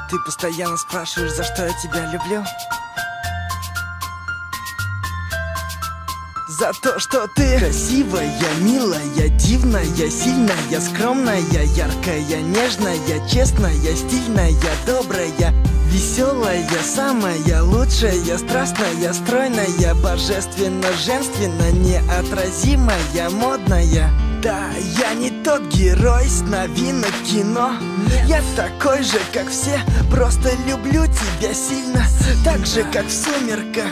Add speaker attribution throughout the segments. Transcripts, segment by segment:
Speaker 1: Ты постоянно спрашиваешь, за что я тебя люблю. За то, что ты красивая, милая, дивная, сильная, скромная, яркая, нежная, честная, стильная, добрая, веселая, самая лучшая, страстная, стройная, божественно, женственно, неотразимая, модная. Да, я не тот герой с новинок кино. Я такой же, как все, просто люблю тебя сильно. Так же, как в «Сумерках»,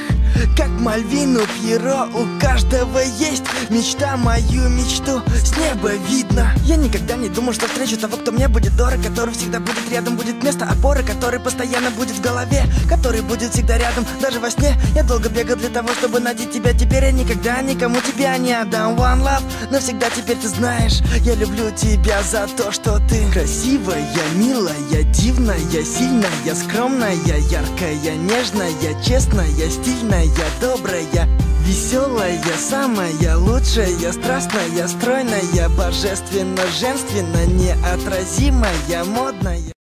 Speaker 1: как Мальвину Пьеро. У каждого есть мечта, мою мечту с неба видно. Я никогда не думал, что встречу того, кто мне будет дорог, который всегда будет рядом, будет место опоры, который постоянно будет в голове, который будет всегда рядом, даже во сне. Я долго бегал для того, чтобы найти тебя. Теперь я никогда никому тебя не отдам. One love, навсегда теперь ты знаешь, я люблю тебя за то, что ты красивая, милая, дивная, сильная, скромная, яркая, нежная, честная, стильная, добрая, веселая, самая лучшая, страстная, стройная, божественно, женственно, неотразимая, модная.